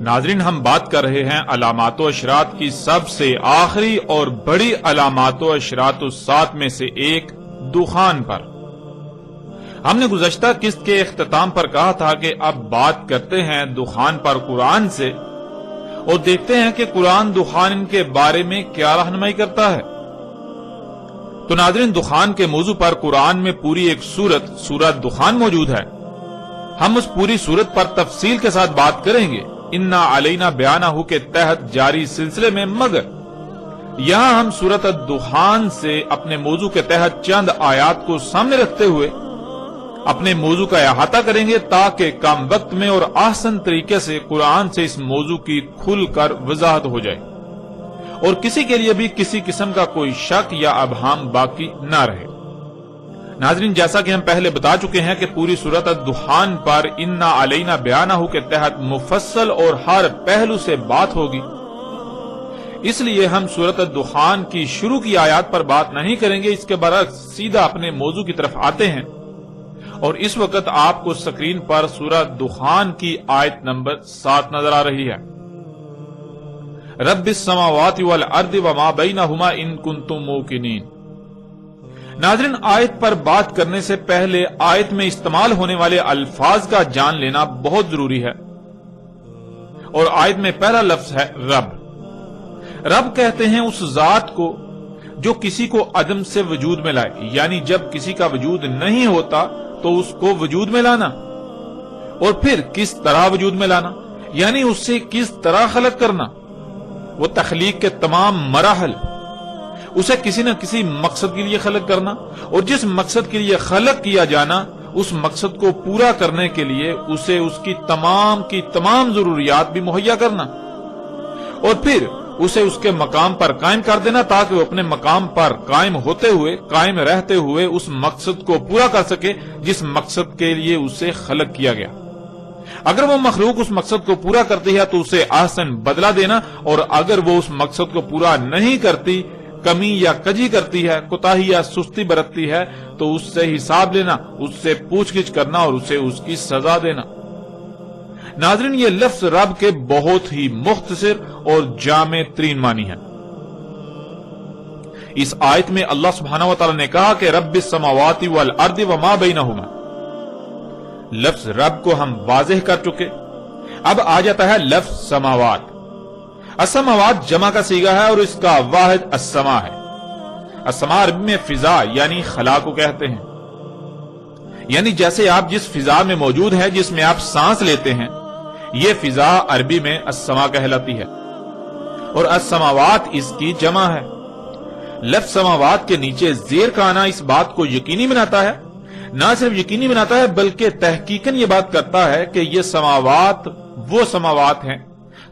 ناظرین، ہم بات کر رہے ہیں علامات و اشراط کی سب سے آخری اور بڑی علامات و اشراط الساعۃ میں سے ایک دخان پر۔ ہم نے گزشتہ قسط کے اختتام پر کہا تھا کہ اب بات کرتے ہیں دخان پر قرآن سے اور دیکھتے ہیں کہ قرآن دخان کے بارے میں کیا رہنمائی کرتا ہے۔ تو ناظرین، دخان کے موضوع پر قرآن میں پوری ایک سورت دخان موجود ہے۔ ہم اس پوری سورت پر تفصیل کے ساتھ بات کریں گے انا علینا بیانہ کے تحت جاری سلسلے میں، مگر یہاں ہم سورت الدخان سے اپنے موضوع کے تحت چند آیات کو سامنے رکھتے ہوئے اپنے موضوع کا احاطہ کریں گے تاکہ کم وقت میں اور آسان طریقے سے قرآن سے اس موضوع کی کھل کر وضاحت ہو جائے اور کسی کے لیے بھی کسی قسم کا کوئی شک یا ابہام باقی نہ رہے۔ ناظرین، جیسا کہ ہم پہلے بتا چکے ہیں کہ پوری سورت الدخان پر انا علینا بیانہ کے تحت مفصل اور ہر پہلو سے بات ہوگی، اس لیے ہم سورت الدخان کی شروع کی آیات پر بات نہیں کریں گے، اس کے برعکس سیدھا اپنے موضوع کی طرف آتے ہیں۔ اور اس وقت آپ کو سکرین پر سورت دخان کی آیت نمبر 7 نظر آ رہی ہے۔ رب السماوات والارض وما بینہما ان کنتم موقنین۔ ناظرین، آیت پر بات کرنے سے پہلے آیت میں استعمال ہونے والے الفاظ کا جان لینا بہت ضروری ہے، اور آیت میں پہلا لفظ ہے رب۔ رب کہتے ہیں اس ذات کو جو کسی کو عدم سے وجود میں لائے، یعنی جب کسی کا وجود نہیں ہوتا تو اس کو وجود میں لانا، اور پھر کس طرح وجود میں لانا، یعنی اس سے کس طرح خلق کرنا، وہ تخلیق کے تمام مراحل، اسے کسی نہ کسی مقصد کے لیے خلق کرنا، اور جس مقصد کے لیے خلق کیا جانا اس مقصد کو پورا کرنے کے لیے اسے اس کی تمام ضروریات بھی مہیا کرنا، اور پھر اسے اس کے مقام پر قائم کر دینا تاکہ وہ اپنے مقام پر قائم رہتے ہوئے اس مقصد کو پورا کر سکے جس مقصد کے لیے اسے خلق کیا گیا۔ اگر وہ مخلوق اس مقصد کو پورا کرتی ہے تو اسے احسن بدلہ دینا، اور اگر وہ اس مقصد کو پورا نہیں کرتی، کمی یا کجی کرتی ہے، کوتاہی یا سستی برتتی ہے، تو اس سے حساب لینا، اس سے پوچھ گچھ کرنا اور اسے اس کی سزا دینا۔ ناظرین، یہ لفظ رب کے بہت ہی مختصر اور جامع ترین معنی ہے۔ اس آیت میں اللہ سبحانہ و تعالی نے کہا کہ رب السماوات والارض وما بینہما۔ لفظ رب کو ہم واضح کر چکے، اب آ جاتا ہے لفظ سماوات۔ السماوات جمع کا صیغہ ہے اور اس کا واحد السما ہے۔ السما عربی میں فضا یعنی خلا کو کہتے ہیں، یعنی جیسے آپ جس فضا میں موجود ہیں، جس میں آپ سانس لیتے ہیں، یہ فضا عربی میں السما کہلاتی ہے، اور السماوات اس کی جمع ہے۔ لفظ سماوات کے نیچے زیر کا آنا اس بات کو یقینی بناتا ہے، نہ صرف یقینی بناتا ہے بلکہ تحقیقاً یہ بات کرتا ہے کہ یہ سماوات وہ سماوات ہیں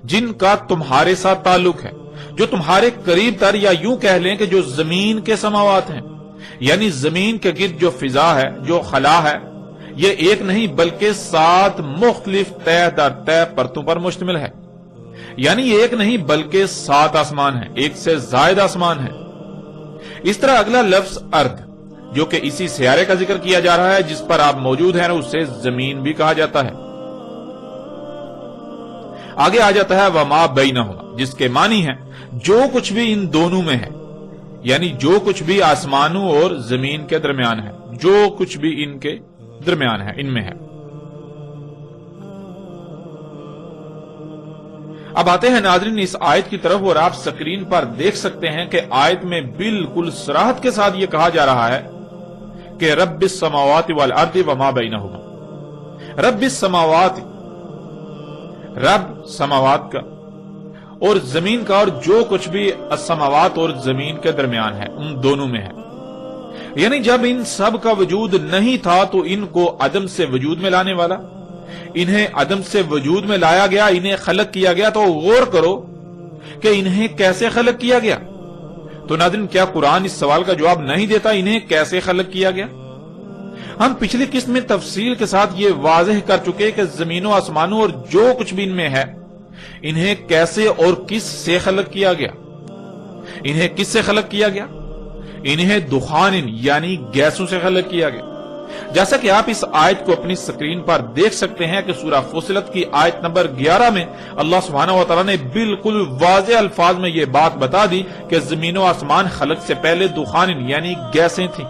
جن کا تمہارے ساتھ تعلق ہے، جو تمہارے قریب تر، یا یوں کہہ لیں کہ جو زمین کے سماوات ہیں، یعنی زمین کے گرد جو فضا ہے، جو خلا ہے، یہ ایک نہیں بلکہ 7 مختلف طے در طے پرتوں پر مشتمل ہے، یعنی یہ ایک نہیں بلکہ 7 آسمان ہیں، ایک سے زائد آسمان ہیں۔ اس طرح اگلا لفظ ارض، جو کہ اسی سیارے کا ذکر کیا جا رہا ہے جس پر آپ موجود ہیں، اسے زمین بھی کہا جاتا ہے۔ آگے آ جاتا ہے وما بینہما، جس کے معنی ہے جو کچھ بھی ان دونوں میں ہے، یعنی جو کچھ بھی آسمانوں اور زمین کے درمیان ہے، جو کچھ بھی ان کے درمیان ہے، ان میں ہے۔ اب آتے ہیں ناظرین اس آیت کی طرف، اور آپ سکرین پر دیکھ سکتے ہیں کہ آیت میں بالکل صراحت کے ساتھ یہ کہا جا رہا ہے کہ رب السماوات والارض وما بینہما۔ رب السماوات، رب سماوات کا اور زمین کا، اور جو کچھ بھی السماوات اور زمین کے درمیان ہے، ان دونوں میں ہے، یعنی جب ان سب کا وجود نہیں تھا تو ان کو عدم سے وجود میں لانے والا، انہیں عدم سے وجود میں لایا گیا، انہیں خلق کیا گیا۔ تو غور کرو کہ انہیں کیسے خلق کیا گیا۔ تو ناظرین، کیا قرآن اس سوال کا جواب نہیں دیتا انہیں کیسے خلق کیا گیا؟ ہم پچھلی قسط میں تفصیل کے ساتھ یہ واضح کر چکے کہ زمین و آسمانوں اور جو کچھ بھی ان میں ہے انہیں کیسے اور کس سے خلق کیا گیا۔ انہیں کس سے خلق کیا گیا؟ انہیں دخان یعنی گیسوں سے خلق کیا گیا۔ جیسا کہ آپ اس آیت کو اپنی سکرین پر دیکھ سکتے ہیں کہ سورہ فصلت کی آیت نمبر 11 میں اللہ سبحانہ و تعالیٰ نے بالکل واضح الفاظ میں یہ بات بتا دی کہ زمین و آسمان خلق سے پہلے دخان یعنی گیسیں تھیں۔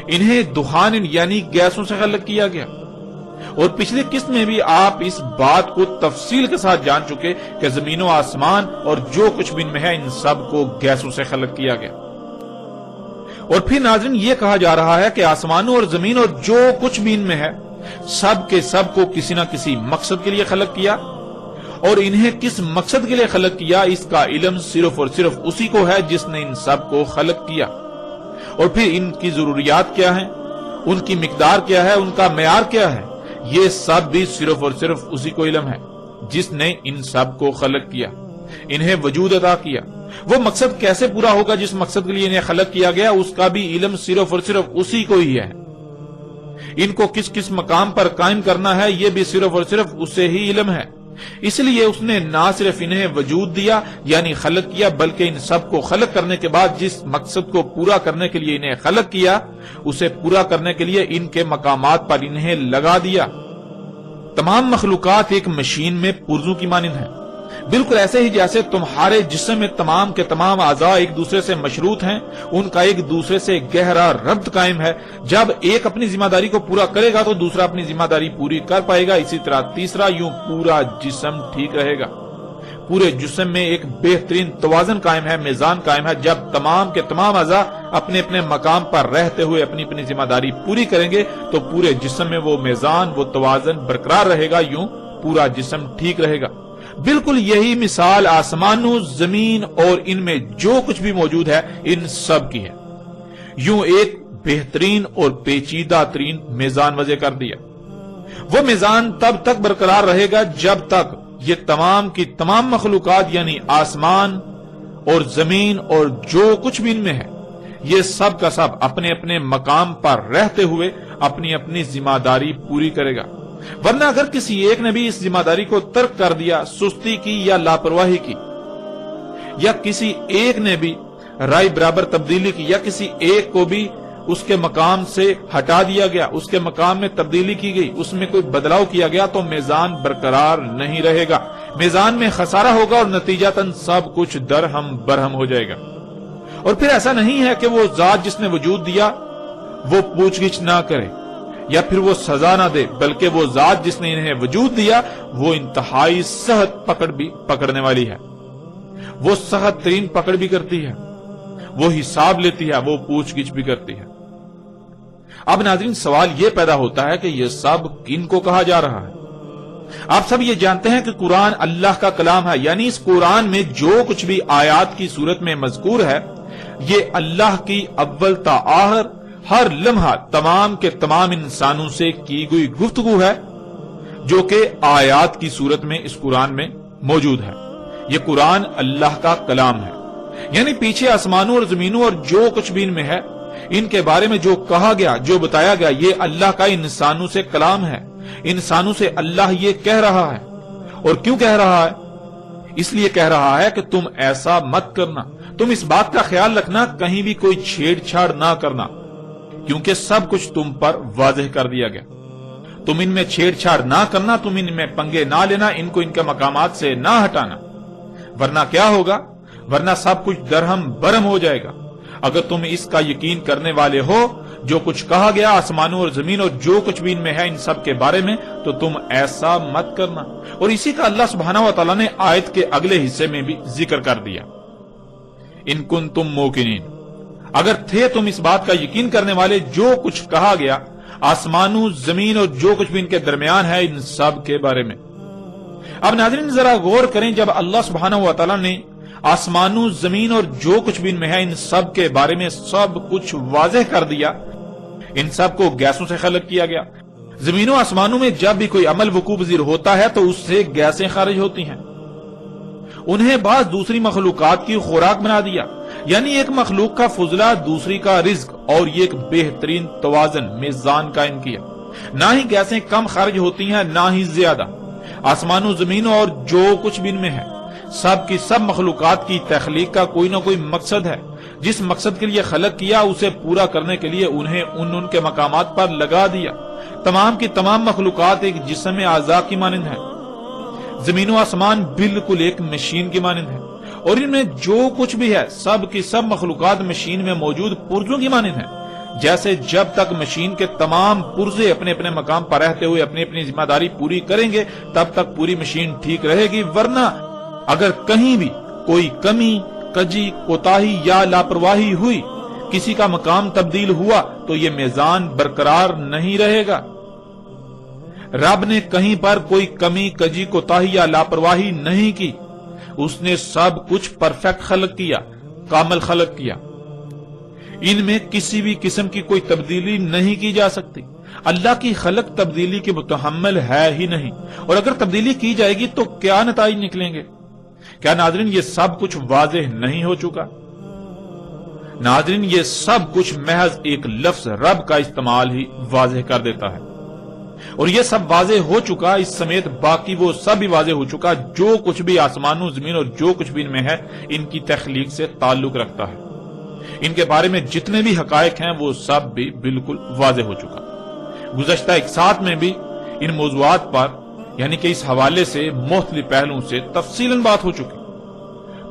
انہیں دخان یعنی گیسوں سے خلق کیا گیا، اور پچھلی قسط میں بھی آپ اس بات کو تفصیل کے ساتھ جان چکے کہ زمین و آسمان اور جو کچھ بھی ان میں ہے ان سب کو گیسوں سے خلق کیا گیا۔ اور پھر ناظرین یہ کہا جا رہا ہے کہ آسمانوں اور زمین اور جو کچھ بھی ان میں ہے سب کے سب کو کسی نہ کسی مقصد کے لیے خلق کیا، اور انہیں کس مقصد کے لیے خلق کیا اس کا علم صرف اور صرف اسی کو ہے جس نے ان سب کو خلق کیا۔ اور پھر ان کی ضروریات کیا ہیں، ان کی مقدار کیا ہے، ان کا معیار کیا ہے، یہ سب بھی صرف اور صرف اسی کو علم ہے جس نے ان سب کو خلق کیا، انہیں وجود عطا کیا۔ وہ مقصد کیسے پورا ہوگا جس مقصد کے لیے انہیں خلق کیا گیا اس کا بھی علم صرف اور صرف اسی کو ہی ہے۔ ان کو کس کس مقام پر قائم کرنا ہے یہ بھی صرف اور صرف اسے ہی علم ہے۔ اس لیے اس نے نہ صرف انہیں وجود دیا یعنی خلق کیا، بلکہ ان سب کو خلق کرنے کے بعد جس مقصد کو پورا کرنے کے لیے انہیں خلق کیا اسے پورا کرنے کے لیے ان کے مقامات پر انہیں لگا دیا۔ تمام مخلوقات ایک مشین میں پرزوں کی مانند ہیں، بالکل ایسے ہی جیسے تمہارے جسم میں تمام کے تمام اعضاء ایک دوسرے سے مشروط ہیں، ان کا ایک دوسرے سے گہرا ربط قائم ہے۔ جب ایک اپنی ذمہ داری کو پورا کرے گا تو دوسرا اپنی ذمہ داری پوری کر پائے گا، اسی طرح تیسرا، یوں پورا جسم ٹھیک رہے گا۔ پورے جسم میں ایک بہترین توازن قائم ہے، میزان قائم ہے۔ جب تمام کے تمام اعضاء اپنے اپنے مقام پر رہتے ہوئے اپنی اپنی ذمہ داری پوری کریں گے تو پورے جسم میں وہ میزان، وہ توازن برقرار رہے گا، یوں پورا جسم ٹھیک رہے گا۔ بالکل یہی مثال آسمانوں، زمین اور ان میں جو کچھ بھی موجود ہے ان سب کی ہے۔ یوں ایک بہترین اور پیچیدہ ترین میزان وضع کر دیا۔ وہ میزان تب تک برقرار رہے گا جب تک یہ تمام کی تمام مخلوقات یعنی آسمان اور زمین اور جو کچھ بھی ان میں ہے یہ سب کا سب اپنے اپنے مقام پر رہتے ہوئے اپنی اپنی ذمہ داری پوری کرے گا۔ ورنہ اگر کسی ایک نے بھی اس ذمہ داری کو ترک کر دیا، سستی کی یا لاپرواہی کی، یا کسی ایک نے بھی رائے برابر تبدیلی کی، یا کسی ایک کو بھی اس کے مقام سے ہٹا دیا گیا، اس کے مقام میں تبدیلی کی گئی، اس میں کوئی بدلاؤ کیا گیا تو میزان برقرار نہیں رہے گا، میزان میں خسارہ ہوگا اور نتیجتاً سب کچھ درہم برہم ہو جائے گا۔ اور پھر ایسا نہیں ہے کہ وہ ذات جس نے وجود دیا وہ پوچھ گچھ نہ کرے یا پھر وہ سزا نہ دے، بلکہ وہ ذات جس نے انہیں وجود دیا وہ انتہائی سخت پکڑ بھی پکڑنے والی ہے، وہ سخت ترین پکڑ بھی کرتی ہے، وہ حساب لیتی ہے، وہ پوچھ گچھ بھی کرتی ہے۔ اب ناظرین سوال یہ پیدا ہوتا ہے کہ یہ سب کن کو کہا جا رہا ہے؟ آپ سب یہ جانتے ہیں کہ قرآن اللہ کا کلام ہے، یعنی اس قرآن میں جو کچھ بھی آیات کی صورت میں مذکور ہے یہ اللہ کی اول تا آخر ہر لمحہ تمام کے تمام انسانوں سے کی گئی گفتگو ہے جو کہ آیات کی صورت میں اس قرآن میں موجود ہے۔ یہ قرآن اللہ کا کلام ہے، یعنی پیچھے آسمانوں اور زمینوں اور جو کچھ بھی ان میں ہے ان کے بارے میں جو کہا گیا، جو بتایا گیا، یہ اللہ کا انسانوں سے کلام ہے۔ انسانوں سے اللہ یہ کہہ رہا ہے، اور کیوں کہہ رہا ہے؟ اس لیے کہہ رہا ہے کہ تم ایسا مت کرنا، تم اس بات کا خیال رکھنا کہیں بھی کوئی چھیڑ چھاڑ نہ کرنا، کیونکہ سب کچھ تم پر واضح کر دیا گیا۔ تم ان میں چھیڑ چھاڑ نہ کرنا، تم ان میں پنگے نہ لینا، ان کو ان کے مقامات سے نہ ہٹانا، ورنہ کیا ہوگا؟ ورنہ سب کچھ درہم برہم ہو جائے گا۔ اگر تم اس کا یقین کرنے والے ہو جو کچھ کہا گیا آسمانوں اور زمین اور جو کچھ بھی ان میں ہے ان سب کے بارے میں، تو تم ایسا مت کرنا۔ اور اسی کا اللہ سبحانہ و تعالیٰ نے آیت کے اگلے حصے میں بھی ذکر کر دیا، ان کنتم موقنین، اگر تھے تم اس بات کا یقین کرنے والے جو کچھ کہا گیا آسمانوں، زمین اور جو کچھ بھی ان کے درمیان ہے ان سب کے بارے میں۔ اب ناظرین ذرا غور کریں، جب اللہ سبحانہ و تعالیٰ نے آسمانوں، زمین اور جو کچھ بھی ان میں ہے ان سب کے بارے میں سب کچھ واضح کر دیا، ان سب کو گیسوں سے خلق کیا گیا۔ زمینوں آسمانوں میں جب بھی کوئی عمل وقوع پذیر ہوتا ہے تو اس سے گیسیں خارج ہوتی ہیں، انہیں بعض دوسری مخلوقات کی خوراک بنا دیا، یعنی ایک مخلوق کا فضلہ دوسری کا رزق، اور یہ ایک بہترین توازن میزان قائم کیا۔ نہ ہی گیسیں کم خارج ہوتی ہیں نہ ہی زیادہ۔ آسمان و زمین اور جو کچھ بھی ان میں ہے، سب کی سب مخلوقات کی تخلیق کا کوئی نہ کوئی مقصد ہے۔ جس مقصد کے لیے خلق کیا اسے پورا کرنے کے لیے انہیں ان کے مقامات پر لگا دیا۔ تمام کی تمام مخلوقات ایک جسم اعضاء کی مانند ہے۔ زمین و آسمان بالکل ایک مشین کی مانند ہے، اور ان میں جو کچھ بھی ہے سب کی سب مخلوقات مشین میں موجود پرزوں کی مانند ہیں۔ جیسے جب تک مشین کے تمام پرزے اپنے اپنے مقام پر رہتے ہوئے اپنی اپنی ذمہ داری پوری کریں گے تب تک پوری مشین ٹھیک رہے گی، ورنہ اگر کہیں بھی کوئی کمی، کجی، کوتاہی یا لاپرواہی ہوئی، کسی کا مقام تبدیل ہوا تو یہ میزان برقرار نہیں رہے گا۔ رب نے کہیں پر کوئی کمی، کجی، کوتاہی یا لاپرواہی نہیں کی۔ اس نے سب کچھ پرفیکٹ خلق کیا، کامل خلق کیا۔ ان میں کسی بھی قسم کی کوئی تبدیلی نہیں کی جا سکتی۔ اللہ کی خلق تبدیلی کے متحمل ہے ہی نہیں، اور اگر تبدیلی کی جائے گی تو کیا نتائج نکلیں گے؟ کیا ناظرین یہ سب کچھ واضح نہیں ہو چکا؟ ناظرین یہ سب کچھ محض ایک لفظ رب کا استعمال ہی واضح کر دیتا ہے، اور یہ سب واضح ہو چکا، اس سمیت باقی وہ سب بھی واضح ہو چکا جو کچھ بھی آسمانوں زمین اور جو کچھ بھی ان میں ہے ان کی تخلیق سے تعلق رکھتا ہے۔ ان کے بارے میں جتنے بھی حقائق ہیں وہ سب بھی بالکل واضح ہو چکا۔ گزشتہ ایک ساتھ میں بھی ان موضوعات پر یعنی کہ اس حوالے سے مختلف پہلوؤں سے تفصیلاً بات ہو چکی۔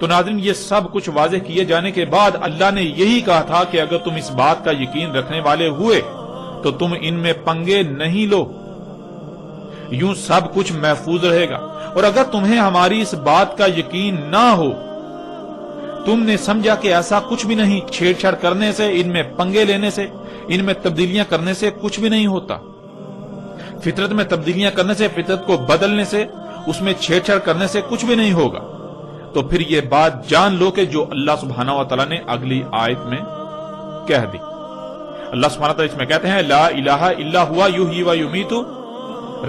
تو ناظرین یہ سب کچھ واضح کیے جانے کے بعد اللہ نے یہی کہا تھا کہ اگر تم اس بات کا یقین رکھنے والے ہوئے تو تم ان میں پنگے نہیں لو، یوں سب کچھ محفوظ رہے گا۔ اور اگر تمہیں ہماری اس بات کا یقین نہ ہو، تم نے سمجھا کہ ایسا کچھ بھی نہیں، چھیڑ چھاڑ کرنے سے، ان میں پنگے لینے سے، ان میں تبدیلیاں کرنے سے کچھ بھی نہیں ہوتا۔ فطرت میں تبدیلیاں کرنے سے، فطرت کو بدلنے سے، اس میں چھیڑ چھاڑ کرنے سے کچھ بھی نہیں ہوگا۔ تو پھر یہ بات جان لو کہ جو اللہ سبحانہ و تعالیٰ نے اگلی آیت میں کہہ دی۔ اللہ سبحانہ و تعالیٰ اس میں کہتے ہیں لا الہ الا ہوا یحیی و یمیت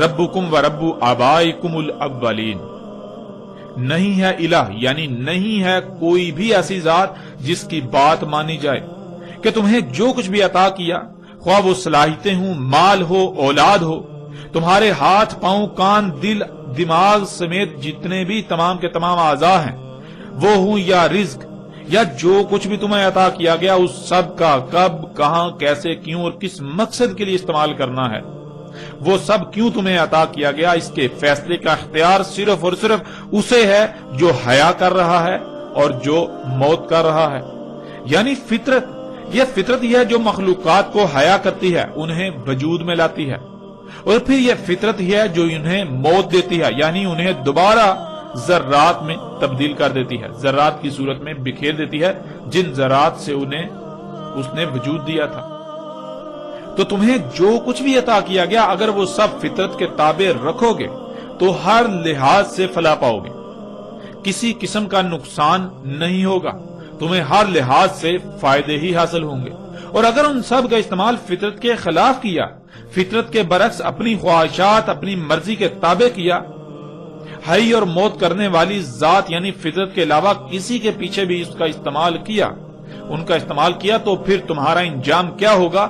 ربکم و رب آبائکم الاولین۔ نہیں ہے الہ یعنی نہیں ہے کوئی بھی ایسی ذات جس کی بات مانی جائے کہ تمہیں جو کچھ بھی عطا کیا، خواہ وہ صلاحیتیں ہوں، مال ہو، اولاد ہو، تمہارے ہاتھ، پاؤں، کان، دل، دماغ سمیت جتنے بھی تمام کے تمام اعضاء ہیں وہ ہوں، یا رزق، یا جو کچھ بھی تمہیں عطا کیا گیا، اس سب کا کب، کہاں، کیسے، کیوں اور کس مقصد کے لیے استعمال کرنا ہے، وہ سب کیوں تمہیں عطا کیا گیا، اس کے فیصلے کا اختیار صرف اور صرف اسے ہے جو حیا کر رہا ہے اور جو موت کر رہا ہے۔ یعنی فطرت، یہ فطرت ہی ہے جو مخلوقات کو حیا کرتی ہے، انہیں وجود میں لاتی ہے، اور پھر یہ فطرت ہی ہے جو انہیں موت دیتی ہے، یعنی انہیں دوبارہ ذرات میں تبدیل کر دیتی ہے، ذرات کی صورت میں بکھیر دیتی ہے جن ذرات سے انہیں اس نے وجود دیا تھا۔ تو تمہیں جو کچھ بھی عطا کیا گیا اگر وہ سب فطرت کے تابع رکھو گے تو ہر لحاظ سے فلاح پاؤ گے، کسی قسم کا نقصان نہیں ہوگا، تمہیں ہر لحاظ سے فائدے ہی حاصل ہوں گے۔ اور اگر ان سب کا استعمال فطرت کے خلاف کیا، فطرت کے برعکس اپنی خواہشات، اپنی مرضی کے تابع کیا، حی اور موت کرنے والی ذات یعنی فطرت کے علاوہ کسی کے پیچھے بھی اس کا استعمال کیا، ان کا استعمال کیا، تو پھر تمہارا انجام کیا ہوگا،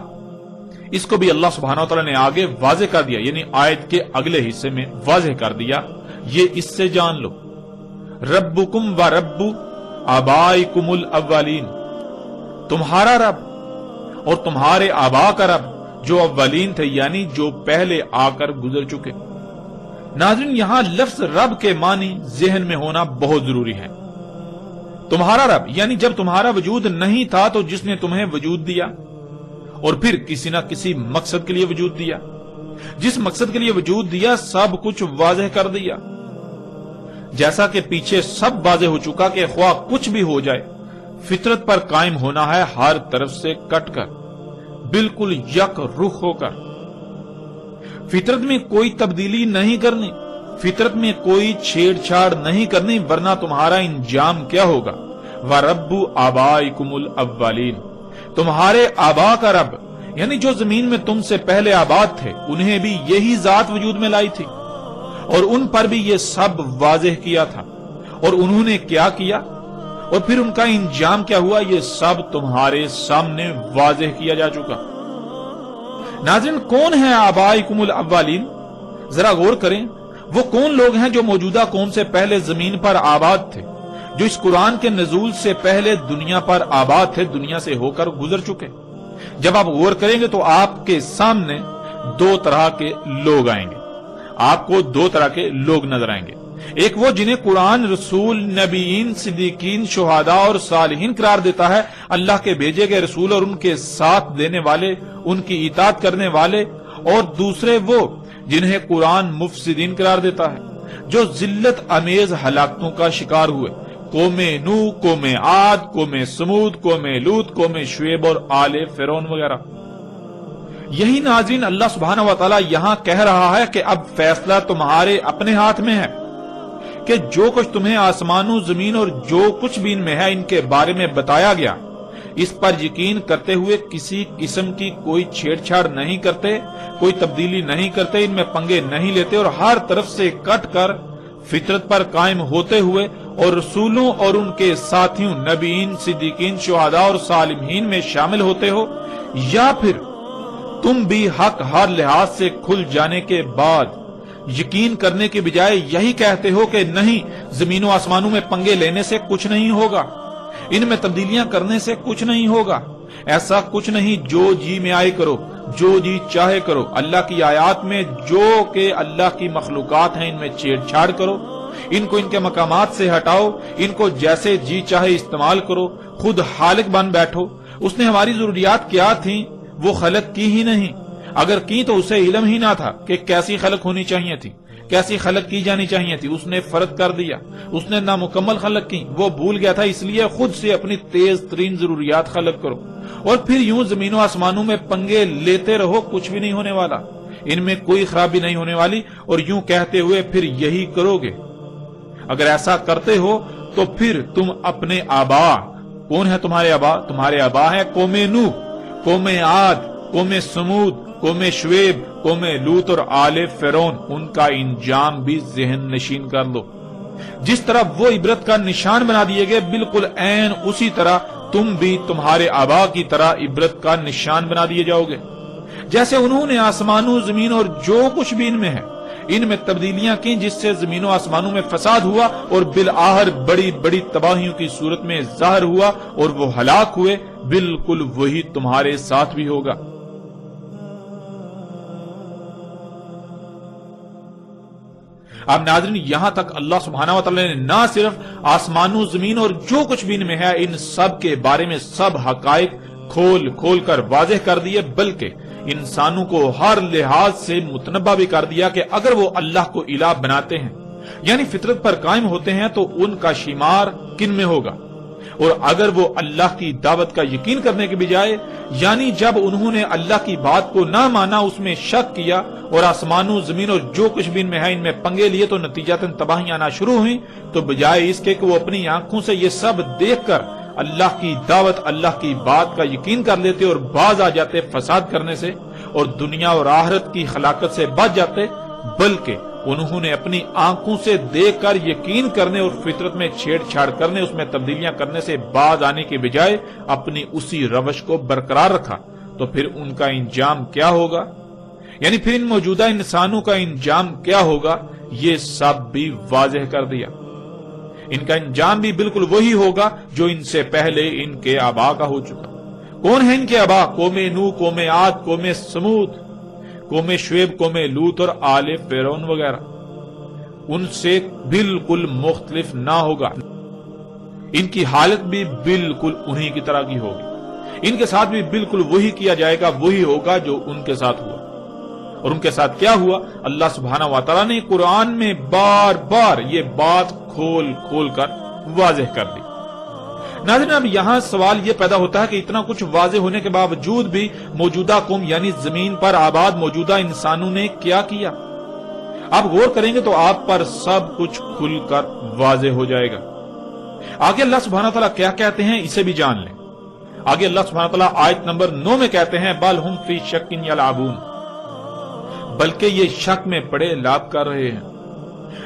اس کو بھی اللہ سبحانہ و تعالیٰ نے آگے واضح کر دیا، یعنی آیت کے اگلے حصے میں واضح کر دیا۔ یہ اس سے جان لو ربکم و رب آبائکم الاولین، تمہارا رب اور تمہارے آبا کا رب جو اولین تھے یعنی جو پہلے آ کر گزر چکے۔ ناظرین یہاں لفظ رب کے معنی ذہن میں ہونا بہت ضروری ہے۔ تمہارا رب یعنی جب تمہارا وجود نہیں تھا تو جس نے تمہیں وجود دیا، اور پھر کسی نہ کسی مقصد کے لیے وجود دیا، جس مقصد کے لیے وجود دیا سب کچھ واضح کر دیا، جیسا کہ پیچھے سب واضح ہو چکا کہ خواہ کچھ بھی ہو جائے فطرت پر قائم ہونا ہے ہر طرف سے کٹ کر، بالکل یک رخ ہو کر، فطرت میں کوئی تبدیلی نہیں کرنی، فطرت میں کوئی چھیڑ چھاڑ نہیں کرنی، ورنہ تمہارا انجام کیا ہوگا۔ وَرَبُّ آبَائِكُمُ الْأَوَّلِينَ، تمہارے آبا کا رب یعنی جو زمین میں تم سے پہلے آباد تھے، انہیں بھی یہی ذات وجود میں لائی تھی اور ان پر بھی یہ سب واضح کیا تھا، اور انہوں نے کیا کیا اور پھر ان کا انجام کیا ہوا، یہ سب تمہارے سامنے واضح کیا جا چکا۔ ناظرین، کون ہیں آبائکم الاولین؟ ذرا غور کریں، وہ کون لوگ ہیں جو موجودہ قوم سے پہلے زمین پر آباد تھے، جو اس قرآن کے نزول سے پہلے دنیا پر آباد تھے، دنیا سے ہو کر گزر چکے۔ جب آپ غور کریں گے تو آپ کے سامنے دو طرح کے لوگ آئیں گے، آپ کو دو طرح کے لوگ نظر آئیں گے۔ ایک وہ جنہیں قرآن رسول، نبیین، صدیقین، شہداء اور صالحین قرار دیتا ہے، اللہ کے بھیجے گئے رسول اور ان کے ساتھ دینے والے، ان کی اطاعت کرنے والے، اور دوسرے وہ جنہیں قرآن مفسدین قرار دیتا ہے، جو ذلت امیز ہلاکتوں کا شکار ہوئے، قوم نوح، قوم عاد، قوم سمود، قوم لوط، قوم شعیب اور آل فرعون وغیرہ۔ یہی ناظرین اللہ سبحانہ و تعالی یہاں کہہ رہا ہے کہ اب فیصلہ تمہارے اپنے ہاتھ میں ہے کہ جو کچھ تمہیں آسمانوں، زمین اور جو کچھ بھی ان میں ہے ان کے بارے میں بتایا گیا، اس پر یقین کرتے ہوئے کسی قسم کی کوئی چھیڑ چھاڑ نہیں کرتے، کوئی تبدیلی نہیں کرتے، ان میں پنگے نہیں لیتے، اور ہر طرف سے کٹ کر فطرت پر قائم ہوتے ہوئے اور رسولوں اور ان کے ساتھیوں، نبیین، صدیقین، شہداء اور صالحین میں شامل ہوتے ہو، یا پھر تم بھی حق ہر لحاظ سے کھل جانے کے بعد یقین کرنے کے بجائے یہی کہتے ہو کہ نہیں، زمین و آسمانوں میں پنگے لینے سے کچھ نہیں ہوگا، ان میں تبدیلیاں کرنے سے کچھ نہیں ہوگا، ایسا کچھ نہیں، جو جی میں آئے کرو، جو جی چاہے کرو، اللہ کی آیات میں جو کہ اللہ کی مخلوقات ہیں ان میں چھیڑ چھاڑ کرو، ان کو ان کے مقامات سے ہٹاؤ، ان کو جیسے جی چاہے استعمال کرو، خود خالق بن بیٹھو۔ اس نے ہماری ضروریات کیا تھیں وہ خلق کی ہی نہیں، اگر کی تو اسے علم ہی نہ تھا کہ کیسی خلق ہونی چاہیے تھی، کیسی خلق کی جانی چاہیے تھی، اس نے فرض کر دیا، اس نے نامکمل خلق کی، وہ بھول گیا تھا، اس لیے خود سے اپنی تیز ترین ضروریات خلق کرو، اور پھر یوں زمین و آسمانوں میں پنگے لیتے رہو، کچھ بھی نہیں ہونے والا، ان میں کوئی خرابی نہیں ہونے والی، اور یوں کہتے ہوئے پھر یہی کرو گے۔ اگر ایسا کرتے ہو تو پھر تم اپنے آبا، کون ہے تمہارے آبا؟ تمہارے آبا ہیں قوم نوح، قوم عاد، قوم سمود، قوم شعیب، قوم لوط اور آل فرعون، ان کا انجام بھی ذہن نشین کر لو۔ جس طرح وہ عبرت کا نشان بنا دیے گئے، بالکل عین اسی طرح تم بھی تمہارے آبا کی طرح عبرت کا نشان بنا دیے جاؤ گے۔ جیسے انہوں نے آسمانوں، زمین اور جو کچھ بھی ان میں ہے، ان میں تبدیلیاں کی، جس سے زمین و آسمانوں میں فساد ہوا اور بالآخر بڑی بڑی تباہیوں کی صورت میں ظاہر ہوا اور وہ ہلاک ہوئے، بالکل وہی تمہارے ساتھ بھی ہوگا۔ اب ناظرین، یہاں تک اللہ سبحانہ و تعالی نے نہ صرف آسمانوں، زمین اور جو کچھ بھی ان میں ہے ان سب کے بارے میں سب حقائق کھول کھول کر واضح کر دیے، بلکہ انسانوں کو ہر لحاظ سے متنبہ بھی کر دیا کہ اگر وہ اللہ کو الہ بناتے ہیں، یعنی فطرت پر قائم ہوتے ہیں، تو ان کا شمار کن میں ہوگا، اور اگر وہ اللہ کی دعوت کا یقین کرنے کے بجائے، یعنی جب انہوں نے اللہ کی بات کو نہ مانا، اس میں شک کیا اور آسمانوں، زمین اور جو کچھ بھی ان میں ہے ان میں پنگے لیے، تو نتیجتاً تباہیاں آنا شروع ہوئیں، تو بجائے اس کے کہ وہ اپنی آنکھوں سے یہ سب دیکھ کر اللہ کی دعوت، اللہ کی بات کا یقین کر لیتے اور باز آ جاتے فساد کرنے سے اور دنیا اور آخرت کی خلاقت سے بچ جاتے، بلکہ انہوں نے اپنی آنکھوں سے دیکھ کر یقین کرنے اور فطرت میں چھیڑ چھاڑ کرنے، اس میں تبدیلیاں کرنے سے باز آنے کے بجائے اپنی اسی روش کو برقرار رکھا، تو پھر ان کا انجام کیا ہوگا، یعنی پھر ان موجودہ انسانوں کا انجام کیا ہوگا، یہ سب بھی واضح کر دیا۔ ان کا انجام بھی بالکل وہی ہوگا جو ان سے پہلے ان کے آبا کا ہو چکا۔ کون ہیں ان کے آبا؟ قوم نوح، قوم عاد، قوم سمود، قوم شعیب، قوم لوط اور آل فرعون وغیرہ۔ ان سے بالکل مختلف نہ ہوگا، ان کی حالت بھی بالکل انہی کی طرح کی ہوگی، ان کے ساتھ بھی بالکل وہی کیا جائے گا، وہی ہوگا جو ان کے ساتھ ہوا۔ اور ان کے ساتھ کیا ہوا، اللہ سبحانہ و تعالیٰ نے قرآن میں بار بار یہ بات کھول کھول کر واضح کر دی۔ ناظرین، اب یہاں سوال یہ پیدا ہوتا ہے کہ اتنا کچھ واضح ہونے کے باوجود بھی موجودہ قوم یعنی زمین پر آباد موجودہ انسانوں نے کیا کیا؟ آپ غور کریں گے تو آپ پر سب کچھ کھل کر واضح ہو جائے گا۔ آگے اللہ سبحانہ تعالیٰ کیا کہتے ہیں اسے بھی جان لیں۔ آگے اللہ سبحانہ تعالیٰ آیت نمبر 9 میں کہتے ہیں بل ہم فی شک یلعبون، بلکہ یہ شک میں پڑے لعب کر رہے ہیں۔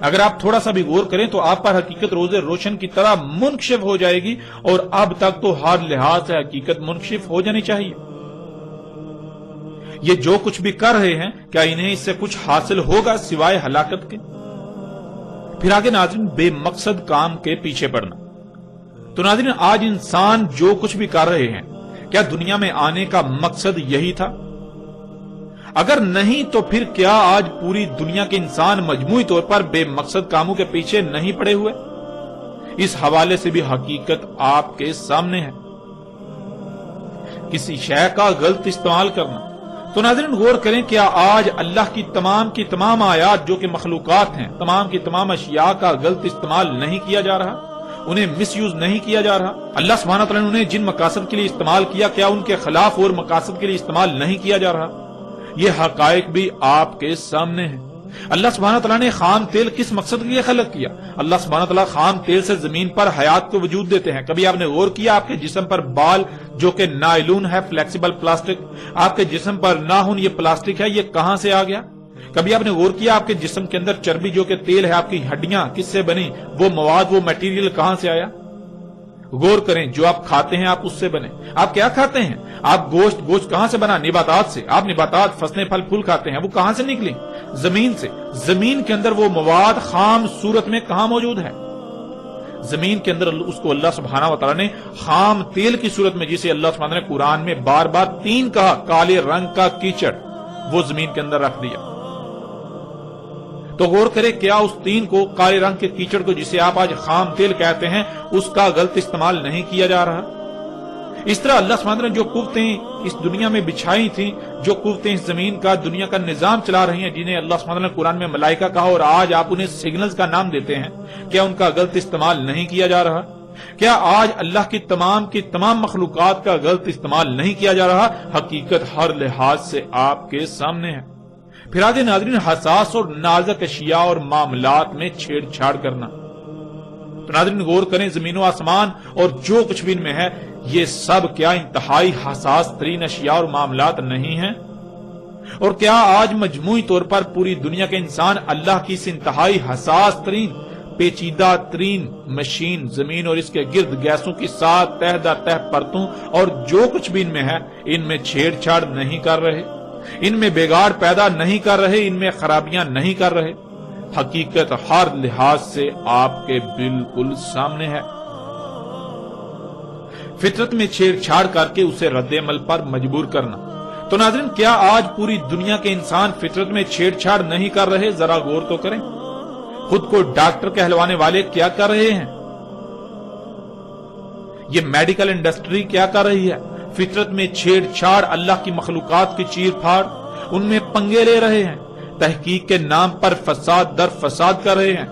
اگر آپ تھوڑا سا بھی غور کریں تو آپ پر حقیقت روز روشن کی طرح منکشف ہو جائے گی، اور اب تک تو ہر لحاظ سے حقیقت منکشف ہو جانی چاہیے۔ یہ جو کچھ بھی کر رہے ہیں، کیا انہیں اس سے کچھ حاصل ہوگا سوائے ہلاکت کے؟ پھر آگے ناظرین، بے مقصد کام کے پیچھے پڑنا۔ تو ناظرین، آج انسان جو کچھ بھی کر رہے ہیں، کیا دنیا میں آنے کا مقصد یہی تھا؟ اگر نہیں تو پھر کیا آج پوری دنیا کے انسان مجموعی طور پر بے مقصد کاموں کے پیچھے نہیں پڑے ہوئے؟ اس حوالے سے بھی حقیقت آپ کے سامنے ہے۔ کسی شے کا غلط استعمال کرنا۔ تو ناظرین غور کریں، کیا آج اللہ کی تمام آیات جو کہ مخلوقات ہیں، تمام کی تمام اشیاء کا غلط استعمال نہیں کیا جا رہا؟ انہیں مس یوز نہیں کیا جا رہا؟ اللہ سبحانہ وتعالی نے انہیں جن مقاصد کے لیے استعمال کیا، کیا ان کے خلاف اور مقاصد کے لیے استعمال نہیں کیا جا رہا؟ یہ حقائق بھی آپ کے سامنے ہیں۔ اللہ سبحانہ وتعالی نے خام تیل کس مقصد کے لیے خلق کیا؟ اللہ سبحانہ وتعالی خام تیل سے زمین پر حیات کو وجود دیتے ہیں۔ کبھی آپ نے غور کیا آپ کے جسم پر بال جو کہ نائلون ہے، فلیکسیبل پلاسٹک، آپ کے جسم پر ناخن یہ پلاسٹک ہے، یہ کہاں سے آ گیا؟ کبھی آپ نے غور کیا آپ کے جسم کے اندر چربی جو کہ تیل ہے، آپ کی ہڈیاں کس سے بنی؟ وہ مواد، وہ میٹیریل کہاں سے آیا؟ غور کریں، جو آپ کھاتے ہیں آپ اس سے بنے۔ آپ کیا کھاتے ہیں؟ آپ گوشت کہاں سے بنا؟ نباتات سے۔ آپ نباتات، فصلیں، پھل پھول کھاتے ہیں، وہ کہاں سے نکلی؟ زمین سے۔ زمین کے اندر وہ مواد خام صورت میں کہاں موجود ہے؟ زمین کے اندر اس کو اللہ سبحانہ وتعالی نے خام تیل کی صورت میں، جسے اللہ سبحانہ نے قرآن میں بار بار 3 کہا، کالے رنگ کا کیچڑ، وہ زمین کے اندر رکھ دیا۔ تو غور کرے، کیا اس 3 کو، کالے رنگ کے کیچڑ کو جسے آپ آج خام تیل کہتے ہیں، اس کا غلط استعمال نہیں کیا جا رہا؟ اس طرح اللہ سبحانہ نے جو قوتیں اس دنیا میں بچھائی تھیں، جو قوتیں اس زمین کا، دنیا کا نظام چلا رہی ہیں، جنہیں اللہ سبحانہ نے قرآن میں ملائکہ کہا اور آج آپ انہیں سگنلز کا نام دیتے ہیں، کیا ان کا غلط استعمال نہیں کیا جا رہا؟ کیا آج اللہ کی تمام مخلوقات کا غلط استعمال نہیں کیا جا رہا؟ حقیقت ہر لحاظ سے آپ کے سامنے ہے۔ پھر آگے ناظرین، حساس اور نازک اشیاء اور معاملات میں چھیڑ چھاڑ کرنا۔ تو ناظرین غور کریں، زمین و آسمان اور جو کچھ بھی ان میں ہے، یہ سب کیا انتہائی حساس ترین اشیاء اور معاملات نہیں ہیں؟ اور کیا آج مجموعی طور پر پوری دنیا کے انسان اللہ کی اس انتہائی حساس ترین، پیچیدہ ترین مشین زمین اور اس کے گرد گیسوں کی 7 تہ در تہ پرتوں اور جو کچھ بھی ان میں ہے، ان میں چھیڑ چھاڑ نہیں کر رہے، ان میں بگاڑ پیدا نہیں کر رہے، ان میں خرابیاں نہیں کر رہے؟ حقیقت ہر لحاظ سے آپ کے بالکل سامنے ہے۔ فطرت میں چھیڑ چھاڑ کر کے اسے رد عمل پر مجبور کرنا۔ تو ناظرین، کیا آج پوری دنیا کے انسان فطرت میں چھیڑ چھاڑ نہیں کر رہے؟ ذرا غور تو کریں، خود کو ڈاکٹر کہلوانے والے کیا کر رہے ہیں؟ یہ میڈیکل انڈسٹری کیا کر رہی ہے؟ فطرت میں چھیڑ چھاڑ، اللہ کی مخلوقات کی چیر پھاڑ، ان میں پنگے لے رہے ہیں، تحقیق کے نام پر فساد در فساد کر رہے ہیں۔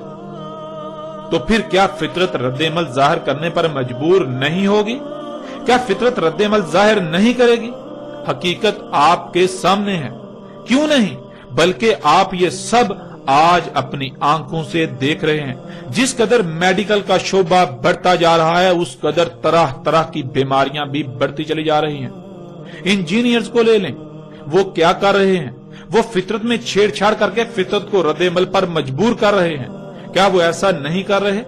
تو پھر کیا فطرت رد عمل ظاہر کرنے پر مجبور نہیں ہوگی؟ کیا فطرت رد عمل ظاہر نہیں کرے گی؟ حقیقت آپ کے سامنے ہے۔ کیوں نہیں، بلکہ آپ یہ سب آج اپنی آنکھوں سے دیکھ رہے ہیں۔ جس قدر میڈیکل کا شعبہ بڑھتا جا رہا ہے، اس قدر طرح طرح کی بیماریاں بھی بڑھتی چلی جا رہی ہیں۔ انجینئرز کو لے لیں، وہ کیا کر رہے ہیں؟ وہ فطرت میں چھیڑ چھاڑ کر کے فطرت کو رد عمل پر مجبور کر رہے ہیں۔ کیا وہ ایسا نہیں کر رہے؟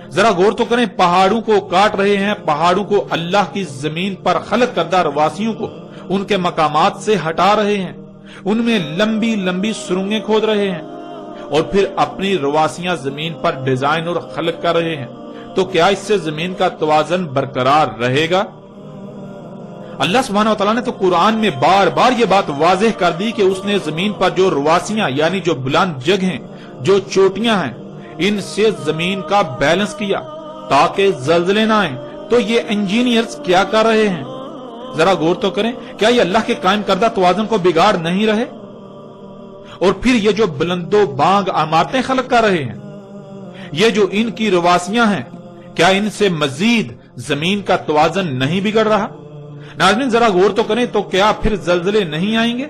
ذرا غور تو کریں، پہاڑوں کو کاٹ رہے ہیں، پہاڑوں کو، اللہ کی زمین پر خلق کردہ رواسیوں کو ان کے مقامات سے ہٹا رہے ہیں، ان میں لمبی لمبی سرنگیں کھود رہے ہیں، اور پھر اپنی رواسیاں زمین پر ڈیزائن اور خلق کر رہے ہیں۔ تو کیا اس سے زمین کا توازن برقرار رہے گا؟ اللہ سبحانہ وتعالی نے تو قرآن میں بار بار یہ بات واضح کر دی کہ اس نے زمین پر جو رواسیاں، یعنی جو بلند جگہیں، جو چوٹیاں ہیں، ان سے زمین کا بیلنس کیا تاکہ زلزلے نہ آئیں۔ تو یہ انجینئرز کیا کر رہے ہیں؟ ذرا غور تو کریں، کیا یہ اللہ کے قائم کردہ توازن کو بگاڑ نہیں رہے؟ اور پھر یہ جو بلند و بانگ عمارتیں خلق کر رہے ہیں، یہ جو ان کی رواسیاں ہیں، کیا ان سے مزید زمین کا توازن نہیں بگڑ رہا؟ ناظرین ذرا غور تو کریں، تو کیا پھر زلزلے نہیں آئیں گے؟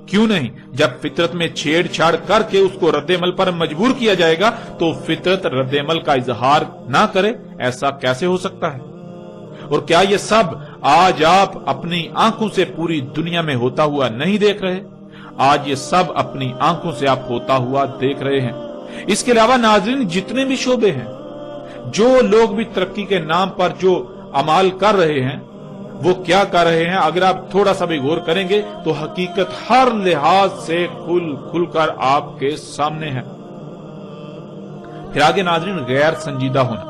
کیوں نہیں؟ جب فطرت میں چھیڑ چھاڑ کر کے اس کو رد عمل پر مجبور کیا جائے گا تو فطرت رد عمل کا اظہار نہ کرے، ایسا کیسے ہو سکتا ہے؟ اور کیا یہ سب آج آپ اپنی آنکھوں سے پوری دنیا میں ہوتا ہوا نہیں دیکھ رہے؟ آج یہ سب اپنی آنکھوں سے آپ ہوتا ہوا دیکھ رہے ہیں۔ اس کے علاوہ ناظرین جتنے بھی شعبے ہیں، جو لوگ بھی ترقی کے نام پر جو اعمال کر رہے ہیں وہ کیا کر رہے ہیں، اگر آپ تھوڑا سا بھی غور کریں گے تو حقیقت ہر لحاظ سے کھل کر آپ کے سامنے ہے۔ پھر آگے ناظرین غیر سنجیدہ ہونا،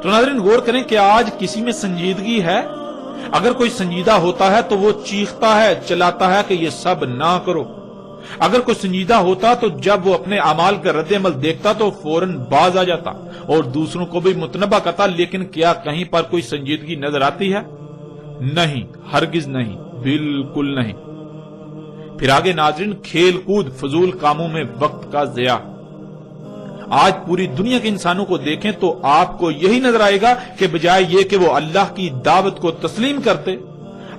تو ناظرین غور کریں کہ آج کسی میں سنجیدگی ہے؟ اگر کوئی سنجیدہ ہوتا ہے تو وہ چیختا ہے، چلاتا ہے کہ یہ سب نہ کرو۔ اگر کوئی سنجیدہ ہوتا تو جب وہ اپنے اعمال کا رد عمل دیکھتا تو فوراً باز آ جاتا اور دوسروں کو بھی متنبہ کرتا، لیکن کیا کہیں پر کوئی سنجیدگی نظر آتی ہے؟ نہیں، ہرگز نہیں، بالکل نہیں۔ پھر آگے ناظرین کھیل کود، فضول کاموں میں وقت کا ضیاع۔ آج پوری دنیا کے انسانوں کو دیکھیں تو آپ کو یہی نظر آئے گا کہ بجائے یہ کہ وہ اللہ کی دعوت کو تسلیم کرتے،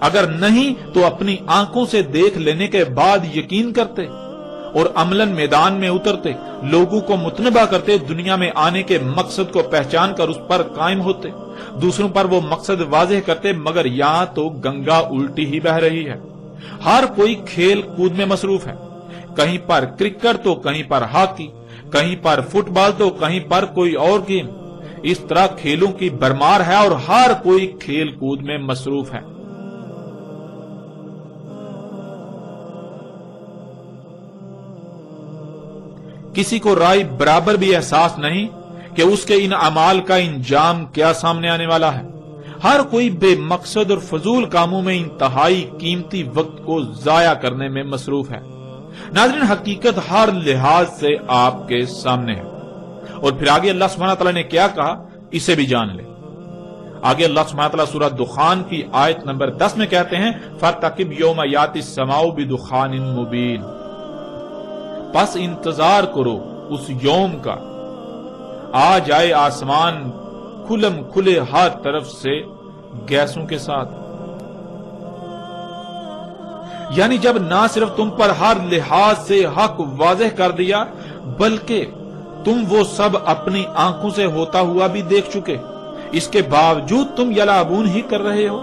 اگر نہیں تو اپنی آنکھوں سے دیکھ لینے کے بعد یقین کرتے اور عملاً میدان میں اترتے، لوگوں کو متنبہ کرتے، دنیا میں آنے کے مقصد کو پہچان کر اس پر قائم ہوتے، دوسروں پر وہ مقصد واضح کرتے، مگر یہاں تو گنگا الٹی ہی بہہ رہی ہے۔ ہر کوئی کھیل کود میں مصروف ہے، کہیں پر کرکٹ تو کہیں پر ہاکی، کہیں پر فٹ بال تو کہیں پر کوئی اور گیم۔ اس طرح کھیلوں کی بھرمار ہے اور ہر کوئی کھیل کود میں مصروف ہے۔ کسی کو رائے برابر بھی احساس نہیں کہ اس کے ان اعمال کا انجام کیا سامنے آنے والا ہے۔ ہر کوئی بے مقصد اور فضول کاموں میں انتہائی قیمتی وقت کو ضائع کرنے میں مصروف ہے۔ ناظرین حقیقت ہر لحاظ سے آپ کے سامنے ہے، اور پھر آگے اللہ سبحانہ تعالیٰ نے کیا کہا اسے بھی جان لے۔ آگے اللہ سبحانہ تعالیٰ سورہ دخان کی آیت نمبر 10 میں کہتے ہیں فَارْتَقِبْ يَوْمَ يَأْتِي السَّمَاءُ بِدُخَانٍ مُبِينٍ، پس انتظار کرو اس یوم کا، آ جائے آسمان کھلم کھلے ہر طرف سے گیسوں کے ساتھ۔ یعنی جب نہ صرف تم پر ہر لحاظ سے حق واضح کر دیا بلکہ تم وہ سب اپنی آنکھوں سے ہوتا ہوا بھی دیکھ چکے، اس کے باوجود تم یلعبون ہی کر رہے ہو،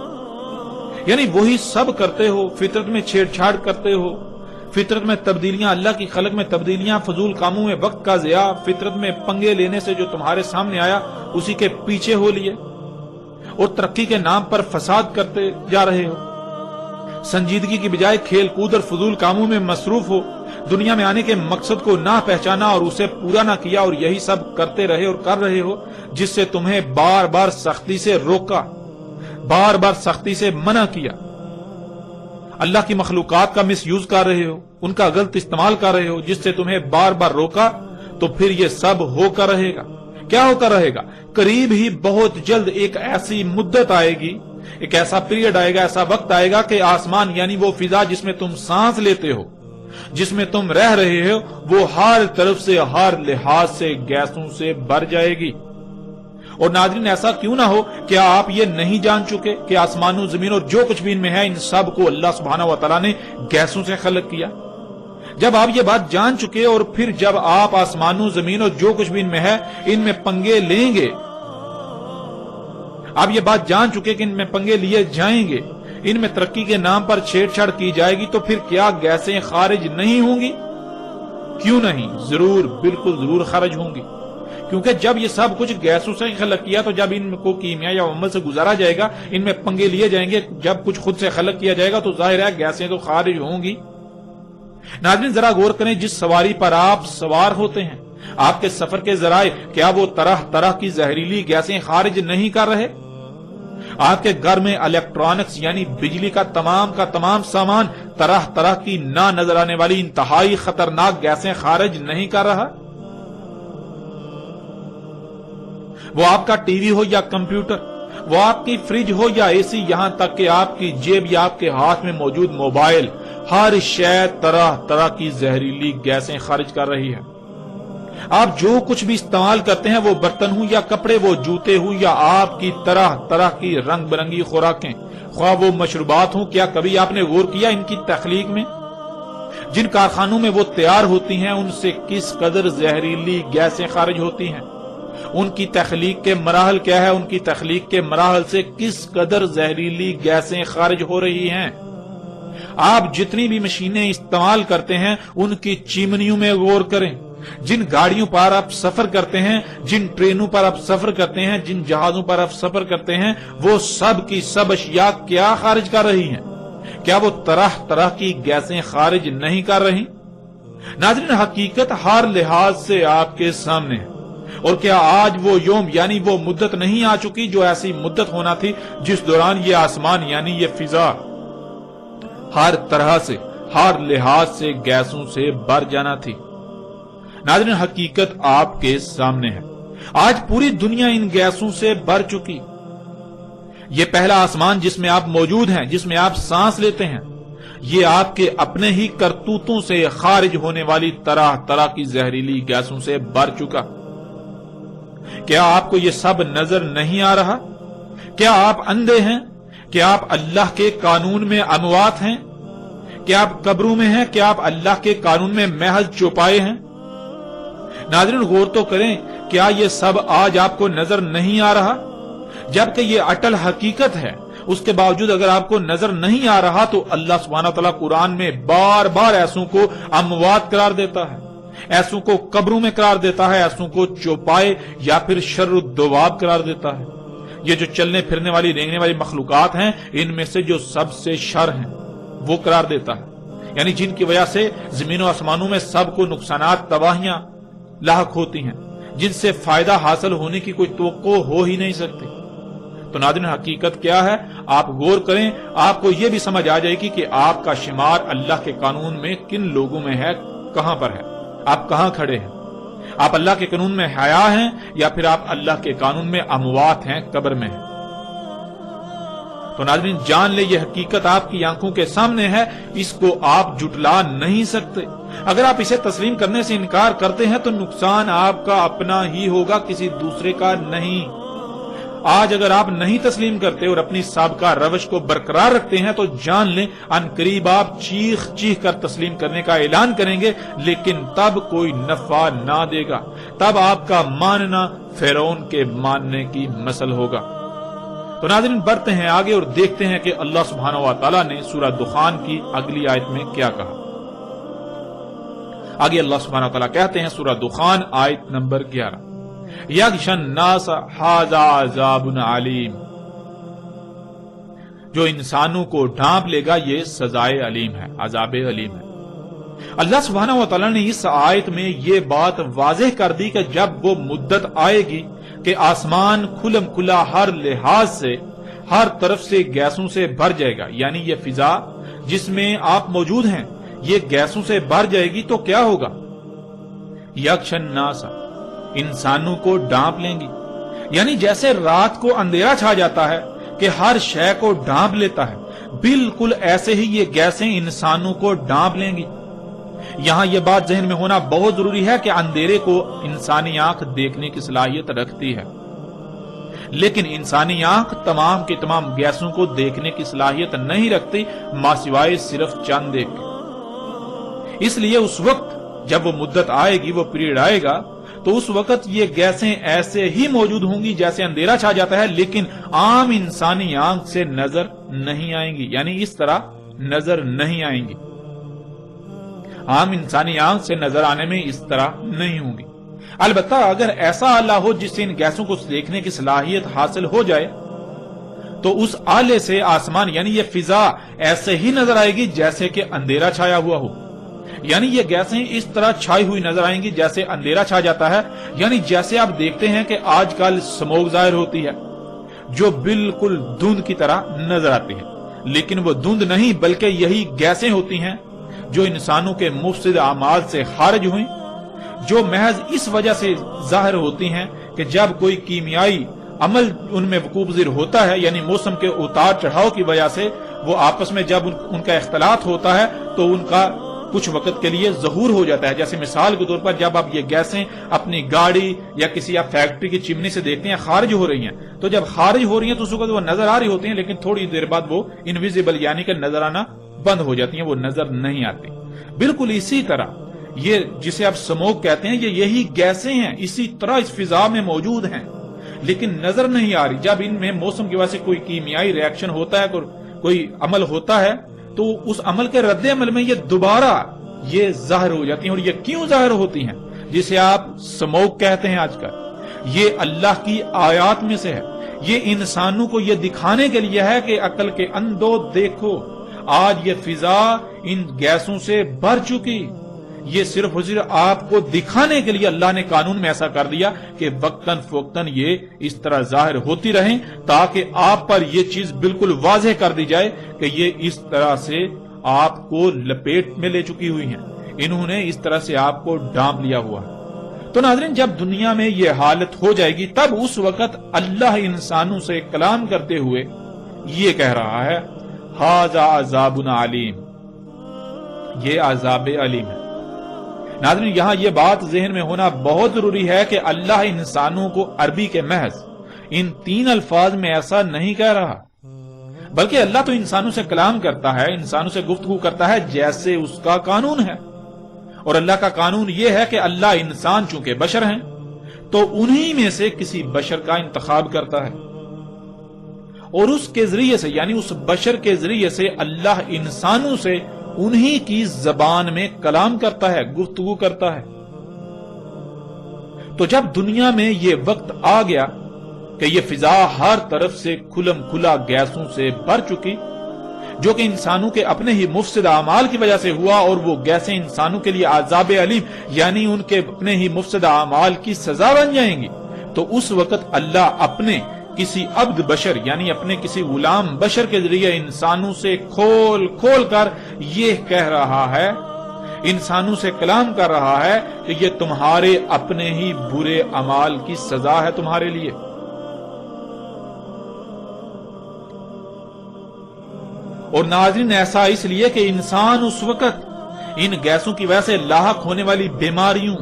یعنی وہی سب کرتے ہو، فطرت میں چھیڑ چھاڑ کرتے ہو، فطرت میں تبدیلیاں، اللہ کی خلق میں تبدیلیاں، فضول کاموں میں وقت کا ضیاع، فطرت میں پنگے لینے سے جو تمہارے سامنے آیا اسی کے پیچھے ہو لیے، اور ترقی کے نام پر فساد کرتے جا رہے ہو۔ سنجیدگی کی بجائے کھیل کود اور فضول کاموں میں مصروف ہو، دنیا میں آنے کے مقصد کو نہ پہچانا اور اسے پورا نہ کیا، اور یہی سب کرتے رہے اور کر رہے ہو جس سے تمہیں بار بار سختی سے روکا، بار بار سختی سے منع کیا۔ اللہ کی مخلوقات کا مس یوز کر رہے ہو، ان کا غلط استعمال کر رہے ہو جس سے تمہیں بار بار روکا، تو پھر یہ سب ہو کر رہے گا۔ کیا ہو کر رہے گا؟ قریب ہی بہت جلد ایک ایسی مدت آئے گی، ایک ایسا پیریڈ آئے گا، ایسا وقت آئے گا کہ آسمان یعنی وہ فضا جس میں تم سانس لیتے ہو، جس میں تم رہ رہے ہو، وہ ہر طرف سے ہر لحاظ سے گیسوں سے بھر جائے گی۔ اور ناظرین ایسا کیوں نہ ہو کہ آپ یہ نہیں جان چکے کہ آسمان و زمین اور جو کچھ بھی ان میں ہے، ان سب کو اللہ سبحانہ و تعالیٰ نے گیسوں سے خلق کیا۔ جب آپ یہ بات جان چکے اور پھر جب آپ آسمان و زمین اور جو کچھ بھی ان میں ہے ان میں پنگے لیں گے، آپ یہ بات جان چکے کہ ان میں پنگے لیے جائیں گے، ان میں ترقی کے نام پر چھیڑ چھاڑ کی جائے گی، تو پھر کیا گیسیں خارج نہیں ہوں گی؟ کیوں نہیں؟ ضرور، بالکل ضرور خارج ہوں گی، کیونکہ جب یہ سب کچھ گیسوں سے خلق کیا تو جب ان کو کیمیا یا عمل سے گزارا جائے گا، ان میں پنگے لیے جائیں گے، جب کچھ خود سے خلق کیا جائے گا تو ظاہر ہے گیسیں تو خارج ہوں گی۔ ناظرین ذرا غور کریں، جس سواری پر آپ سوار ہوتے ہیں، آپ کے سفر کے ذرائع، کیا وہ طرح طرح کی زہریلی گیسیں خارج نہیں کر رہے؟ آپ کے گھر میں الیکٹرانکس یعنی بجلی کا تمام سامان طرح طرح کی نہ نظر آنے والی انتہائی خطرناک گیسیں خارج نہیں کر رہا؟ وہ آپ کا ٹی وی ہو یا کمپیوٹر، وہ آپ کی فریج ہو یا اے سی، یہاں تک کہ آپ کی جیب یا آپ کے ہاتھ میں موجود موبائل، ہر شے طرح طرح کی زہریلی گیسیں خارج کر رہی ہے۔ آپ جو کچھ بھی استعمال کرتے ہیں، وہ برتن ہوں یا کپڑے، وہ جوتے ہوں یا آپ کی طرح طرح کی رنگ برنگی خوراکیں، خواہ وہ مشروبات ہوں، کیا کبھی آپ نے غور کیا ان کی تخلیق میں؟ جن کارخانوں میں وہ تیار ہوتی ہیں ان سے کس قدر زہریلی گیسیں خارج ہوتی ہیں؟ ان کی تخلیق کے مراحل کیا ہے؟ ان کی تخلیق کے مراحل سے کس قدر زہریلی گیسیں خارج ہو رہی ہیں؟ آپ جتنی بھی مشینیں استعمال کرتے ہیں ان کی چمنیوں میں غور کریں. جن گاڑیوں پر آپ سفر کرتے ہیں، جن ٹرینوں پر آپ سفر کرتے ہیں، جن جہازوں پر آپ سفر کرتے ہیں، وہ سب کی سب اشیاء کیا خارج کر رہی ہیں؟ کیا وہ طرح طرح کی گیسیں خارج نہیں کر رہی؟ ناظرین، حقیقت ہر لحاظ سے آپ کے سامنے ہے. اور کیا آج وہ یوم یعنی وہ مدت نہیں آ چکی جو ایسی مدت ہونا تھی جس دوران یہ آسمان یعنی یہ فضا ہر طرح سے، ہر لحاظ سے گیسوں سے بھر جانا تھی؟ ناظرین، حقیقت آپ کے سامنے ہے. آج پوری دنیا ان گیسوں سے بھر چکی. یہ پہلا آسمان جس میں آپ موجود ہیں، جس میں آپ سانس لیتے ہیں، یہ آپ کے اپنے ہی کرتوتوں سے خارج ہونے والی طرح طرح کی زہریلی گیسوں سے بھر چکا. کیا آپ کو یہ سب نظر نہیں آ رہا؟ کیا آپ اندھے ہیں؟ کیا آپ اللہ کے قانون میں اموات ہیں؟ کیا آپ قبروں میں ہیں؟ کیا آپ اللہ کے قانون میں محض چوپائے ہیں؟ ناظرین، غور تو کریں، کیا یہ سب آج آپ کو نظر نہیں آ رہا؟ جبکہ یہ اٹل حقیقت ہے، اس کے باوجود اگر آپ کو نظر نہیں آ رہا تو اللہ سبحانہ وتعالی قرآن میں بار بار ایسوں کو اموات قرار دیتا ہے، ایسوں کو قبروں میں قرار دیتا ہے، ایسوں کو چوپائے یا پھر شر الدواب قرار دیتا ہے. یہ جو چلنے پھرنے والی رینگنے والی مخلوقات ہیں، ان میں سے جو سب سے شر ہیں وہ قرار دیتا ہے، یعنی جن کی وجہ سے زمین و آسمانوں میں سب کو نقصانات، تباہیاں لاحق ہوتی ہیں، جن سے فائدہ حاصل ہونے کی کوئی توقع ہو ہی نہیں سکتی. تو ناظرین، حقیقت کیا ہے؟ آپ غور کریں، آپ کو یہ بھی سمجھ آ جائے گی کہ آپ کا شمار اللہ کے قانون میں کن لوگوں میں ہے، کہاں پر ہے، آپ کہاں کھڑے ہیں. آپ اللہ کے قانون میں حیا ہیں یا پھر آپ اللہ کے قانون میں اموات ہیں، قبر میں ہیں. تو ناظرین، جان لے، یہ حقیقت آپ کی آنکھوں کے سامنے ہے، اس کو آپ جھٹلا نہیں سکتے. اگر آپ اسے تسلیم کرنے سے انکار کرتے ہیں تو نقصان آپ کا اپنا ہی ہوگا، کسی دوسرے کا نہیں. آج اگر آپ نہیں تسلیم کرتے اور اپنی سابقہ روش کو برقرار رکھتے ہیں تو جان لیں ان قریب آپ چیخ چیخ کر تسلیم کرنے کا اعلان کریں گے، لیکن تب کوئی نفع نہ دے گا. تب آپ کا ماننا فرعون کے ماننے کی مثل ہوگا. تو ناظرین، بڑھتے ہیں آگے اور دیکھتے ہیں کہ اللہ سبحانہ و تعالیٰ نے سورہ دخان کی اگلی آیت میں کیا کہا. آگے اللہ سبحانہ و تعالیٰ کہتے ہیں سورہ دخان آیت نمبر 11، یغشی الناس ھذا عذاب علیم، جو انسانوں کو ڈھانپ لے گا یہ سزائے علیم ہے، عذاب علیم ہے. اللہ سبحانہ و تعالیٰ نے اس آیت میں یہ بات واضح کر دی کہ جب وہ مدت آئے گی کہ آسمان کھلم کھلا ہر لحاظ سے، ہر طرف سے گیسوں سے بھر جائے گا، یعنی یہ فضا جس میں آپ موجود ہیں یہ گیسوں سے بھر جائے گی، تو کیا ہوگا؟ یغشی الناس، انسانوں کو ڈھانپ لیں گی. یعنی جیسے رات کو اندھیرا چھا جاتا ہے کہ ہر شے کو ڈھانپ لیتا ہے، بالکل ایسے ہی یہ گیسیں انسانوں کو ڈھانپ لیں گی. یہاں یہ بات ذہن میں ہونا بہت ضروری ہے کہ اندھیرے کو انسانی آنکھ دیکھنے کی صلاحیت رکھتی ہے، لیکن انسانی آنکھ تمام کی تمام گیسوں کو دیکھنے کی صلاحیت نہیں رکھتی، ماسوائے صرف چند ایک. اس لیے اس وقت جب وہ مدت آئے گی، وہ پیریڈ آئے گا، تو اس وقت یہ گیسیں ایسے ہی موجود ہوں گی جیسے اندھیرا چھا جاتا ہے، لیکن عام انسانی آنکھ سے نظر نہیں آئیں گی، یعنی اس طرح نظر نہیں آئیں گی. عام انسانی آنکھ سے نظر آنے میں اس طرح نہیں ہوں گی. البتہ اگر ایسا آلہ ہو جس سے ان گیسوں کو دیکھنے کی صلاحیت حاصل ہو جائے تو اس آلے سے آسمان یعنی یہ فضا ایسے ہی نظر آئے گی جیسے کہ اندھیرا چھایا ہوا ہو. یعنی یہ گیسیں اس طرح چھائی ہوئی نظر آئیں گی جیسے اندھیرا چھا جاتا ہے. یعنی جیسے آپ دیکھتے ہیں کہ آج کل سموگ ظاہر ہوتی ہے جو بالکل دھند کی طرح نظر آتی ہے، لیکن وہ دھند نہیں بلکہ یہی گیسیں ہوتی ہیں جو انسانوں کے مفسد اعمال سے خارج ہوئیں، جو محض اس وجہ سے ظاہر ہوتی ہیں کہ جب کوئی کیمیائی عمل ان میں وقوع پذیر ہوتا ہے، یعنی موسم کے اتار چڑھاؤ کی وجہ سے وہ آپس میں جب ان کا اختلاط ہوتا ہے تو ان کا کچھ وقت کے لیے ظہور ہو جاتا ہے. جیسے مثال کے طور پر جب آپ یہ گیسیں اپنی گاڑی یا کسی آپ فیکٹری کی چمنی سے دیکھتے ہیں خارج ہو رہی ہیں، تو جب خارج ہو رہی ہیں تو اس وقت وہ نظر آ رہی ہوتی ہیں، لیکن تھوڑی دیر بعد وہ انویزیبل یعنی کہ نظر آنا بند ہو جاتی ہیں، وہ نظر نہیں آتی. بالکل اسی طرح یہ جسے آپ سموگ کہتے ہیں یہی گیسیں ہیں، اسی طرح اس فضا میں موجود ہیں لیکن نظر نہیں آ رہی. جب ان میں موسم کی وجہ سے کوئی کیمیائی ریاکشن ہوتا ہے، کوئی عمل ہوتا ہے تو اس عمل کے رد عمل میں یہ دوبارہ یہ ظاہر ہو جاتی ہیں. اور یہ کیوں ظاہر ہوتی ہیں؟ جسے آپ سموک کہتے ہیں آج کل، یہ اللہ کی آیات میں سے ہے. یہ انسانوں کو یہ دکھانے کے لیے ہے کہ عقل کے اندھو دیکھو، آج یہ فضا ان گیسوں سے بھر چکی. یہ صرف اور صرف آپ کو دکھانے کے لیے اللہ نے قانون میں ایسا کر دیا کہ وقتاً فوقتاً یہ اس طرح ظاہر ہوتی رہیں، تاکہ آپ پر یہ چیز بالکل واضح کر دی جائے کہ یہ اس طرح سے آپ کو لپیٹ میں لے چکی ہوئی ہیں، انہوں نے اس طرح سے آپ کو ڈانپ لیا ہوا. تو ناظرین، جب دنیا میں یہ حالت ہو جائے گی تب اس وقت اللہ انسانوں سے کلام کرتے ہوئے یہ کہہ رہا ہے، ھذا عذاب علیم، یہ عذاب علیم ہے. ناظرین، یہاں یہ بات ذہن میں ہونا بہت ضروری ہے کہ اللہ انسانوں کو عربی کے محض ان 3 الفاظ میں ایسا نہیں کہہ رہا، بلکہ اللہ تو انسانوں سے کلام کرتا ہے، انسانوں سے گفتگو کرتا ہے جیسے اس کا قانون ہے. اور اللہ کا قانون یہ ہے کہ اللہ انسان چونکہ بشر ہیں تو انہی میں سے کسی بشر کا انتخاب کرتا ہے، اور اس کے ذریعے سے یعنی اس بشر کے ذریعے سے اللہ انسانوں سے انہی کی زبان میں کلام کرتا ہے، گفتگو کرتا ہے. تو جب دنیا میں یہ وقت آ گیا کہ یہ فضا ہر طرف سے کھلم کھلا گیسوں سے بھر چکی، جو کہ انسانوں کے اپنے ہی مفسد اعمال کی وجہ سے ہوا، اور وہ گیسیں انسانوں کے لیے عذاب علیم یعنی ان کے اپنے ہی مفسد اعمال کی سزا بن جائیں گی، تو اس وقت اللہ اپنے کسی عبد بشر یعنی اپنے کسی غلام بشر کے ذریعے انسانوں سے کھول کھول کر یہ کہہ رہا ہے، انسانوں سے کلام کر رہا ہے کہ یہ تمہارے اپنے ہی برے اعمال کی سزا ہے تمہارے لیے. اور ناظرین، ایسا اس لیے کہ انسان اس وقت ان گیسوں کی وجہ سے لاحق ہونے والی بیماریوں،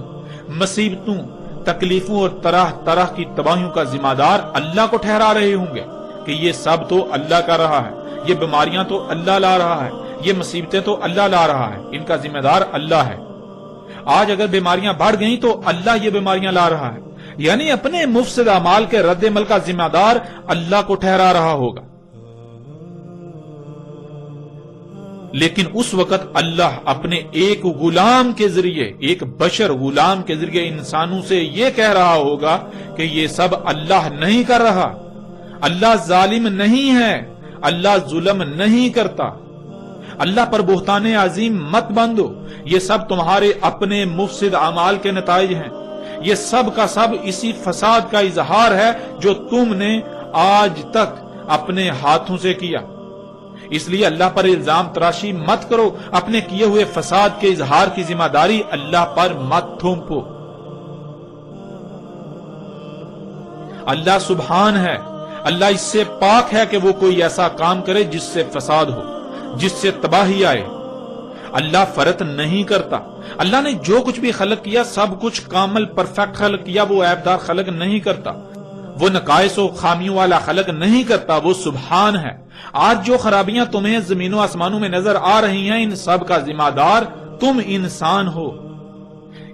مصیبتوں، تکلیفوں اور طرح طرح کی تباہیوں کا ذمہ دار اللہ کو ٹھہرا رہے ہوں گے کہ یہ سب تو اللہ کر رہا ہے، یہ بیماریاں تو اللہ لا رہا ہے، یہ مصیبتیں تو اللہ لا رہا ہے، ان کا ذمہ دار اللہ ہے. آج اگر بیماریاں بڑھ گئیں تو اللہ یہ بیماریاں لا رہا ہے، یعنی اپنے مفسد اعمال کے رد عمل کا ذمہ دار اللہ کو ٹھہرا رہا ہوگا. لیکن اس وقت اللہ اپنے ایک غلام کے ذریعے، ایک بشر غلام کے ذریعے انسانوں سے یہ کہہ رہا ہوگا کہ یہ سب اللہ نہیں کر رہا، اللہ ظالم نہیں ہے، اللہ ظلم نہیں کرتا، اللہ پر بہتان عظیم مت باندھو، یہ سب تمہارے اپنے مفسد اعمال کے نتائج ہیں، یہ سب کا سب اسی فساد کا اظہار ہے جو تم نے آج تک اپنے ہاتھوں سے کیا. اس لیے اللہ پر الزام تراشی مت کرو، اپنے کیے ہوئے فساد کے اظہار کی ذمہ داری اللہ پر مت تھوپو. اللہ سبحان ہے، اللہ اس سے پاک ہے کہ وہ کوئی ایسا کام کرے جس سے فساد ہو، جس سے تباہی آئے. اللہ فرط نہیں کرتا. اللہ نے جو کچھ بھی خلق کیا سب کچھ کامل پرفیکٹ خلق کیا، وہ عیب دار خلق نہیں کرتا، وہ نقائص و خامیوں والا خلق نہیں کرتا، وہ سبحان ہے. آج جو خرابیاں تمہیں زمین و آسمانوں میں نظر آ رہی ہیں ان سب کا ذمہ دار تم انسان ہو،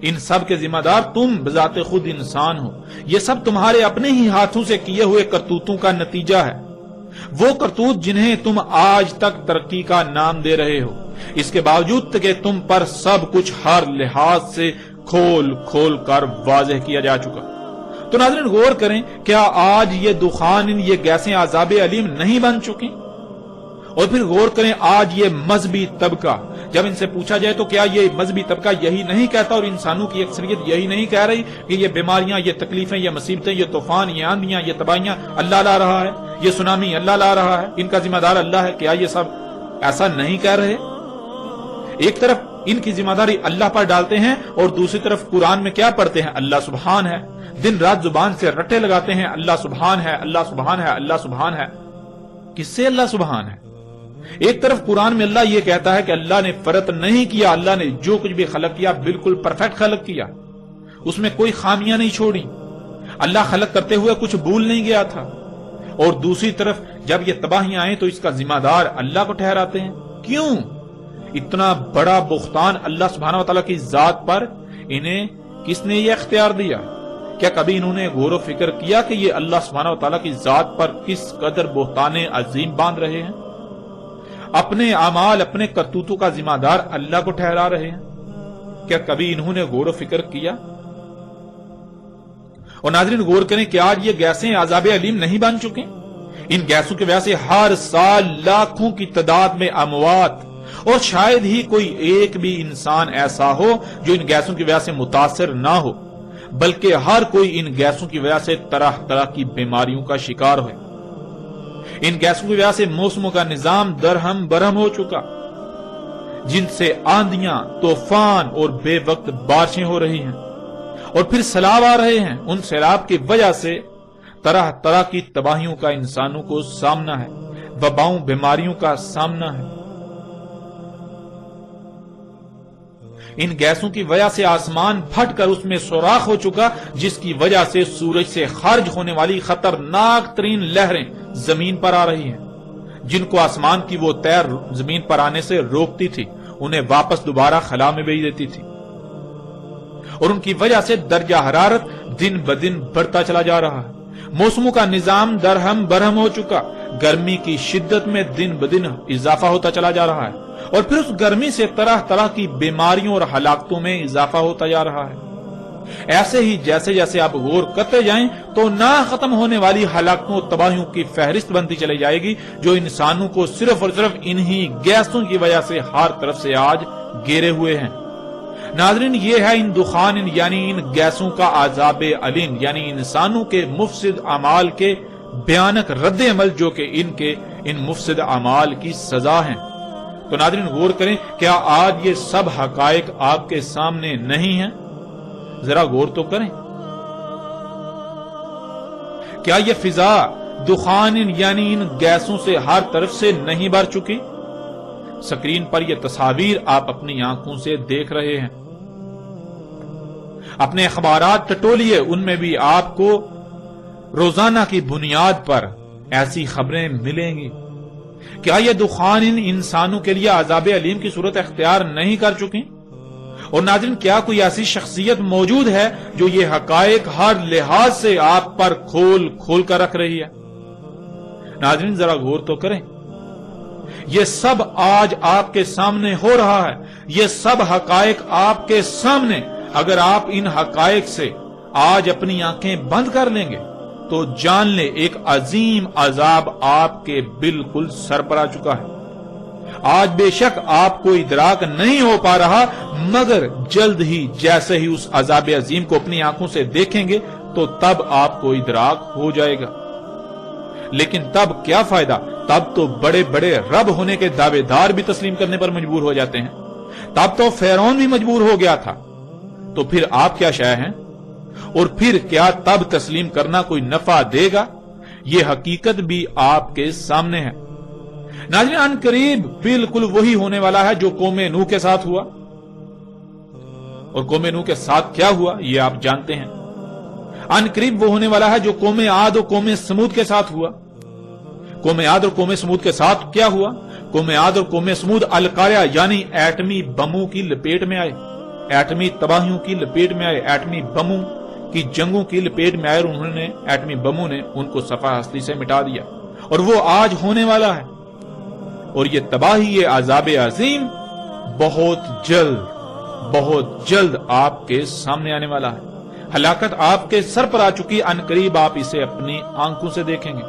ان سب کے ذمہ دار تم بذات خود انسان ہو. یہ سب تمہارے اپنے ہی ہاتھوں سے کیے ہوئے کرتوتوں کا نتیجہ ہے، وہ کرتوت جنہیں تم آج تک ترقی کا نام دے رہے ہو، اس کے باوجود کہ تم پر سب کچھ ہر لحاظ سے کھول کھول کر واضح کیا جا چکا. تو ناظرین غور کریں، کیا آج یہ دخان، یہ گیسیں عذاب علیم نہیں بن چکی؟ اور پھر غور کریں، آج یہ مذہبی طبقہ، جب ان سے پوچھا جائے تو کیا یہ مذہبی طبقہ یہی نہیں کہتا اور انسانوں کی اکثریت یہی نہیں کہہ رہی کہ یہ بیماریاں، یہ تکلیفیں، یہ مصیبتیں، یہ طوفان، یہ آندیاں، یہ تباہیاں اللہ لا رہا ہے، یہ سونامی اللہ لا رہا ہے، ان کا ذمہ دار اللہ ہے؟ کیا یہ سب ایسا نہیں کہہ رہے؟ ایک طرف ان کی ذمہ داری اللہ پر ڈالتے ہیں اور دوسری طرف قرآن میں کیا پڑھتے ہیں؟ اللہ سبحان ہے. دن رات زبان سے رٹے لگاتے ہیں، اللہ سبحان ہے، اللہ سبحان ہے، اللہ سبحان ہے. کس سے اللہ سبحان ہے؟ ایک طرف قرآن میں اللہ یہ کہتا ہے کہ اللہ نے فرط نہیں کیا، اللہ نے جو کچھ بھی خلق کیا بالکل پرفیکٹ خلق کیا، اس میں کوئی خامیاں نہیں چھوڑی، اللہ خلق کرتے ہوئے کچھ بھول نہیں گیا تھا. اور دوسری طرف جب یہ تباہیاں آئیں تو اس کا ذمہ دار اللہ کو ٹھہراتے ہیں. کیوں؟ اتنا بڑا بہتان اللہ سبحانہ وتعالی کی ذات پر انہیں کس نے یہ اختیار دیا؟ کیا کبھی انہوں نے غور و فکر کیا کہ یہ اللہ سبحانہ وتعالی کی ذات پر کس قدر بہتان عظیم باندھ رہے ہیں؟ اپنے اعمال اپنے کرتوتوں کا ذمہ دار اللہ کو ٹھہرا رہے ہیں؟ کیا کبھی انہوں نے غور و فکر کیا؟ اور ناظرین غور کریں کہ آج یہ گیسیں عذاب علیم نہیں بن چکے؟ ان گیسوں کی وجہ سے ہر سال لاکھوں کی تعداد میں اموات، اور شاید ہی کوئی ایک بھی انسان ایسا ہو جو ان گیسوں کی وجہ سے متاثر نہ ہو، بلکہ ہر کوئی ان گیسوں کی وجہ سے طرح طرح کی بیماریوں کا شکار ہوئے۔ ان گیسوں کی وجہ سے موسموں کا نظام درہم برہم ہو چکا، جن سے آندیاں، طوفان اور بے وقت بارشیں ہو رہی ہیں، اور پھر سیلاب آ رہے ہیں۔ ان سیلاب کی وجہ سے طرح طرح کی تباہیوں کا انسانوں کو سامنا ہے، وباؤں، بیماریوں کا سامنا ہے۔ ان گیسوں کی وجہ سے آسمان پھٹ کر اس میں سوراخ ہو چکا، جس کی وجہ سے سورج سے خارج ہونے والی خطرناک ترین لہریں زمین پر آ رہی ہیں، جن کو آسمان کی وہ تیر زمین پر آنے سے روکتی تھی، انہیں واپس دوبارہ خلا میں بھیج دیتی تھی، اور ان کی وجہ سے درجہ حرارت دن بدن بڑھتا چلا جا رہا ہے۔ موسموں کا نظام درہم برہم ہو چکا، گرمی کی شدت میں دن بدن اضافہ ہوتا چلا جا رہا ہے، اور پھر اس گرمی سے طرح طرح کی بیماریوں اور ہلاکتوں میں اضافہ ہوتا جا رہا ہے۔ ایسے ہی جیسے جیسے آپ غور کرتے جائیں تو نہ ختم ہونے والی ہلاکتوں اور تباہیوں کی فہرست بنتی چلی جائے گی، جو انسانوں کو صرف اور صرف انہی گیسوں کی وجہ سے ہر طرف سے آج گھیرے ہوئے ہیں۔ ناظرین، یہ ہے ان دخان یعنی ان گیسوں کا عذاب علیم، یعنی انسانوں کے مفسد اعمال کے بھیانک رد عمل، جو کہ ان مفسد اعمال کی سزا ہیں۔ تو ناظرین غور کریں، کیا آج یہ سب حقائق آپ کے سامنے نہیں ہیں؟ ذرا غور تو کریں۔ کیا یہ فضا دخان یعنی ان گیسوں سے ہر طرف سے نہیں بھر چکی؟ سکرین پر یہ تصاویر آپ اپنی آنکھوں سے دیکھ رہے ہیں۔ اپنے اخبارات ٹٹولیے، ان میں بھی آپ کو روزانہ کی بنیاد پر ایسی خبریں ملیں گی۔ کیا یہ دخان ان انسانوں کے لیے عذاب علیم کی صورت اختیار نہیں کر چکی؟ اور ناظرین، کیا کوئی ایسی شخصیت موجود ہے جو یہ حقائق ہر لحاظ سے آپ پر کھول کھول کر رکھ رہی ہے؟ ناظرین ذرا غور تو کریں، یہ سب آج آپ کے سامنے ہو رہا ہے، یہ سب حقائق آپ کے سامنے۔ اگر آپ ان حقائق سے آج اپنی آنکھیں بند کر لیں گے تو جان لیں ایک عظیم عذاب آپ کے بالکل سر پر آ چکا ہے۔ آج بے شک آپ کو ادراک نہیں ہو پا رہا، مگر جلد ہی جیسے ہی اس عذاب عظیم کو اپنی آنکھوں سے دیکھیں گے تو تب آپ کو ادراک ہو جائے گا۔ لیکن تب کیا فائدہ؟ تب تو بڑے بڑے رب ہونے کے دعوے دار بھی تسلیم کرنے پر مجبور ہو جاتے ہیں۔ تب تو فرعون بھی مجبور ہو گیا تھا، تو پھر آپ کیا شے ہیں؟ اور پھر کیا تب تسلیم کرنا کوئی نفع دے گا؟ یہ حقیقت بھی آپ کے سامنے ہے۔ ناظرین، ان قریب بالکل وہی ہونے والا ہے جو قوم نوح کے ساتھ ہوا، اور قوم نوح کے ساتھ کیا ہوا یہ آپ جانتے ہیں۔ ان قریب وہ ہونے والا ہے جو قوم عاد اور قوم سمود کے ساتھ ہوا۔ قوم عاد اور قوم سمود کے ساتھ کیا ہوا؟ قوم عاد اور قوم سمود القاریہ یعنی ایٹمی بموں کی لپیٹ میں آئے، ایٹمی تباہیوں کی لپیٹ میں آئے، ایٹمی بموں کی جنگوں کی لپیٹ میں آئے، اور انہوں نے ایٹمی بموں نے ان کو صفحہ ہستی سے مٹا دیا، اور وہ آج ہونے والا ہے۔ اور یہ تباہی، یہ عذاب عظیم بہت جلد آپ کے سامنے آنے والا ہے۔ ہلاکت آپ کے سر پر آ چکی، ان قریب آپ اسے اپنی آنکھوں سے دیکھیں گے۔